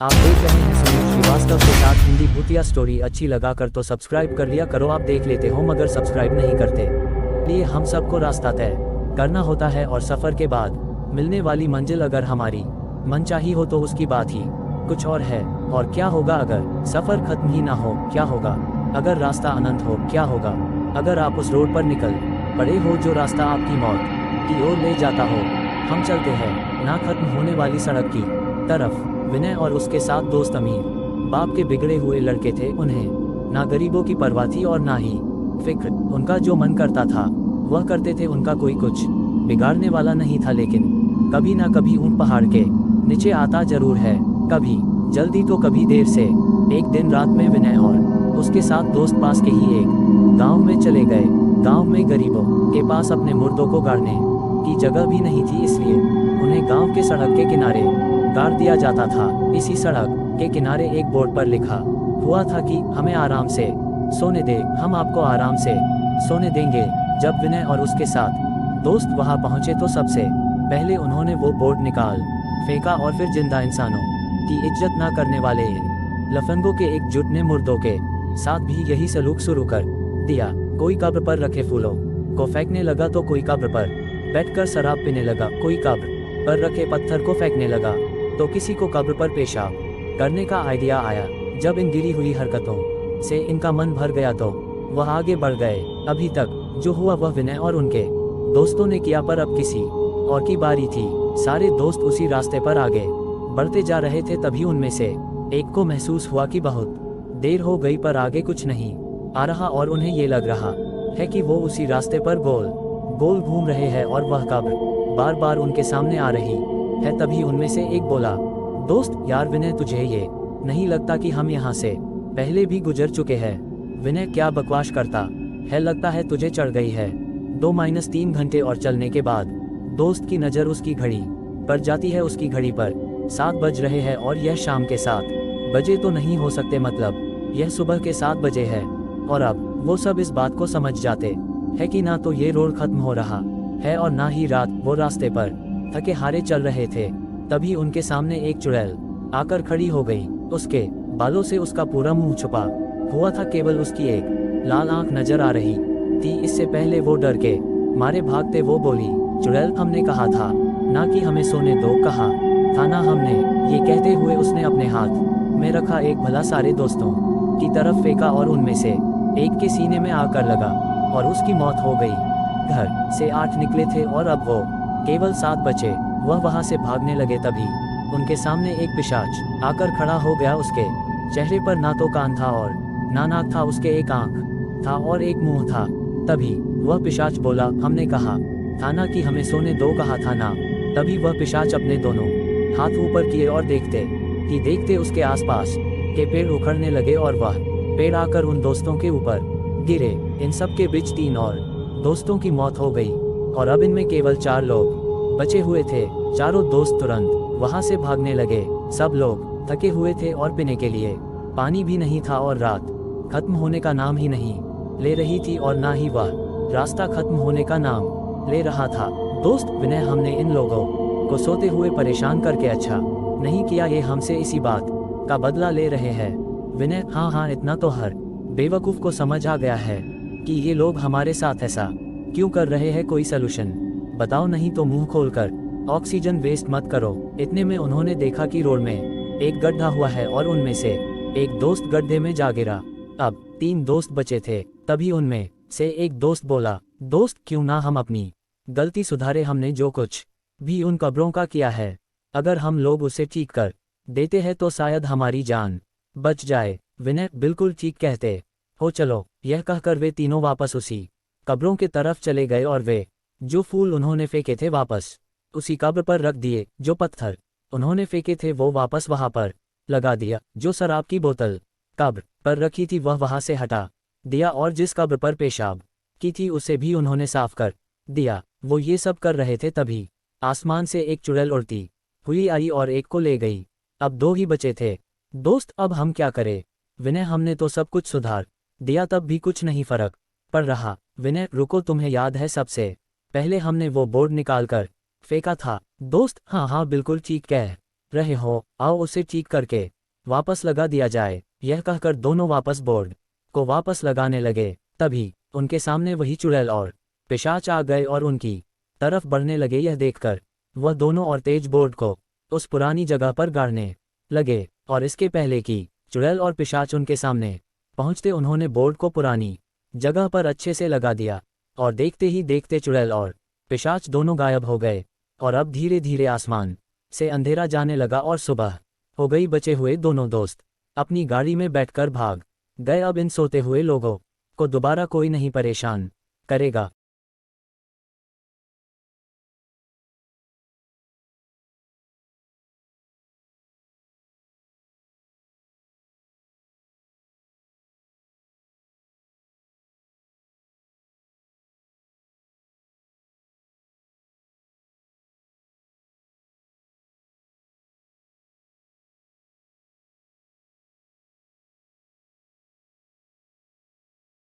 आप देख रहे हैं सुनील श्रीवास्तव के साथ हिंदी भूतिया स्टोरी। अच्छी लगा कर तो सब्सक्राइब कर लिया करो। आप देख लेते हो मगर सब्सक्राइब नहीं करते। लिए हम सबको रास्ता तय करना होता है और सफ़र के बाद मिलने वाली मंजिल अगर हमारी मनचाही हो तो उसकी बात ही कुछ और है। और क्या होगा अगर सफ़र खत्म ही ना हो? क्या होगा अगर रास्ता अनंत हो? क्या होगा अगर आप उस रोड पर निकल पड़े हो जो रास्ता आपकी मौत की ओर ले जाता हो? हम चलते हैं ना खत्म होने वाली सड़क की तरफ। विनय और उसके साथ दोस्त अमीर बाप के बिगड़े हुए लड़के थे। उन्हें ना गरीबों की परवाह थी और ना ही फिक्र। उनका जो मन करता था वह करते थे। उनका कोई कुछ बिगाड़ने वाला नहीं था। लेकिन कभी ना कभी उन पहाड़ के नीचे आता जरूर है, कभी जल्दी तो कभी देर से। एक दिन रात में विनय और उसके साथ दोस्त पास के ही एक गांव में चले गए। गांव में गरीबों के पास अपने मुर्दों को गाड़ने की जगह भी नहीं थी, इसलिए उन्हें गांव के सड़क के किनारे गाड़ दिया जाता था। इसी सड़क के किनारे एक बोर्ड पर लिखा हुआ था कि हमें आराम से सोने दे, हम आपको आराम से सोने देंगे। जब विनय और उसके साथ दोस्त वहां पहुंचे तो सबसे पहले उन्होंने वो बोर्ड निकाल फेंका और फिर जिंदा इंसानों की इज्जत ना करने वाले इन लफंगों के एकजुट ने मुर्दों के साथ भी यही सलूक शुरू कर दिया। कोई कब्र पर रखे फूलों को फेंकने लगा तो कोई कब्र पर बैठकर शराब पीने लगा। कोई कब्र पर रखे पत्थर को फेंकने लगा तो किसी को कब्र पर पेशाब करने का आइडिया आया। जब इन गिरी हुई हरकतों से इनका मन भर गया तो वह आगे बढ़ गए। अभी तक जो हुआ वह विनय और उनके दोस्तों ने किया, पर अब किसी और की बारी थी। सारे दोस्त उसी रास्ते पर आगे बढ़ते जा रहे थे। तभी उनमें से एक को महसूस हुआ कि बहुत देर हो गई पर आगे कुछ नहीं आ रहा और उन्हें ये लग रहा है कि वो उसी रास्ते पर गोल गोल घूम रहे हैं और वह कब्र बार बार उनके सामने आ रही है। तभी उनमें से एक बोला, दोस्त यार विनय, तुझे ये नहीं लगता कि हम यहाँ से पहले भी गुजर चुके हैं? विनय, क्या बकवास करता है, लगता है तुझे चढ़ गई है। 2-3 घंटे और चलने के बाद दोस्त की नज़र उसकी घड़ी पर जाती है। उसकी घड़ी पर 7 बज रहे हैं और यह शाम के 7 बजे तो नहीं हो सकते, मतलब यह सुबह के 7 बजे है। और अब वो सब इस बात को समझ जाते हैं कि ना तो ये रोड खत्म हो रहा है और ना ही रात। वो रास्ते पर थके हारे चल रहे थे। तभी उनके सामने एक चुड़ैल आकर खड़ी हो गई। उसके बालों से उसका पूरा मुंह छुपा हुआ था, केवल उसकी एक लाल आंख नजर आ रही थी। इससे पहले वो डर के मारे भागते वो बोली, चुड़ैल, हमने कहा था ना कि हमें सोने दो, कहा था ना हमने। ये कहते हुए उसने अपने हाथ में रखा एक भला सारे दोस्तों की तरफ फेंका और उनमें से एक के सीने में आकर लगा और उसकी मौत हो गई। घर से 8 निकले थे और अब वो केवल 7 बचे। वह वहां से भागने लगे। तभी उनके सामने एक पिशाच आकर खड़ा हो गया। उसके चेहरे पर ना तो कान था और ना नाक था, उसके एक आंख था और एक मुंह था। तभी वह पिशाच बोला, हमने कहा था ना कि हमें सोने दो, कहा था ना। तभी वह पिशाच अपने दोनों हाथ ऊपर किए और देखते ही देखते उसके आसपास के पेड़ उखड़ने लगे और वह पेड़ आकर उन दोस्तों के ऊपर गिरे। इन सब के बीच 3 और दोस्तों की मौत हो गई और अब इनमें केवल 4 लोग बचे हुए थे। चारों दोस्त तुरंत वहां से भागने लगे। सब लोग थके हुए थे और पीने के लिए पानी भी नहीं था और रात खत्म होने का नाम ही नहीं ले रही थी और ना ही वह रास्ता खत्म होने का नाम ले रहा था। दोस्त विनय, हमने इन लोगों को सोते हुए परेशान करके अच्छा नहीं किया। ये हमसे इसी बात का बदला ले रहे हैं। विनय, हाँ, इतना तो हर बेवकूफ को समझ आ गया है कि ये लोग हमारे साथ ऐसा क्यों कर रहे हैं। कोई सलूशन बताओ, नहीं तो मुंह खोलकर ऑक्सीजन वेस्ट मत करो। इतने में उन्होंने देखा कि रोड में एक गड्ढा हुआ है और उनमें से एक दोस्त गड्ढे में जा गिरा। अब 3 दोस्त बचे थे। तभी उनमें से एक दोस्त बोला, दोस्त, क्यों ना हम अपनी गलती सुधारे। हमने जो कुछ भी उन कब्रों का किया है, अगर हम लोग उसे ठीक कर देते हैं तो शायद हमारी जान बच जाए। विनय, बिल्कुल ठीक कहते हो, चलो। यह कहकर वे तीनों वापस उसी कब्रों की तरफ चले गए और वे जो फूल उन्होंने फेंके थे वापस उसी कब्र पर रख दिए। जो पत्थर उन्होंने फेंके थे वो वापस वहां पर लगा दिया। जो शराब की बोतल कब्र पर रखी थी वह वहां से हटा दिया और जिस कब्र पर पेशाब की थी उसे भी उन्होंने साफ कर दिया। वो ये सब कर रहे थे तभी आसमान से एक चुड़ैल उड़ती हुई आई और एक को ले गई। अब 2 ही बचे थे। दोस्त, अब हम क्या करें? विनय, हमने तो सब कुछ सुधार दिया, तब भी कुछ नहीं फर्क पड़ रहा। विनय, रुको, तुम्हें याद है सबसे पहले हमने वो बोर्ड निकाल कर फेंका था? दोस्त, हाँ, बिल्कुल ठीक कह रहे हो, आओ उसे ठीक करके वापस लगा दिया जाए। यह कहकर दोनों वापस बोर्ड को वापस लगाने लगे। तभी उनके सामने वही चुड़ैल और पिशाच आ गए और उनकी तरफ बढ़ने लगे। यह देखकर वह दोनों और तेज बोर्ड को उस पुरानी जगह पर गाड़ने लगे, और इसके पहले कि चुड़ैल और पिशाच उनके सामने पहुंचते उन्होंने बोर्ड को पुरानी जगह पर अच्छे से लगा दिया, और देखते ही देखते चुड़ैल और पिशाच दोनों गायब हो गए। और अब धीरे धीरे आसमान से अंधेरा जाने लगा और सुबह हो गई। बचे हुए दोनों दोस्त अपनी गाड़ी में बैठकर भाग गए। अब इन सोते हुए लोगों को दोबारा कोई नहीं परेशान करेगा।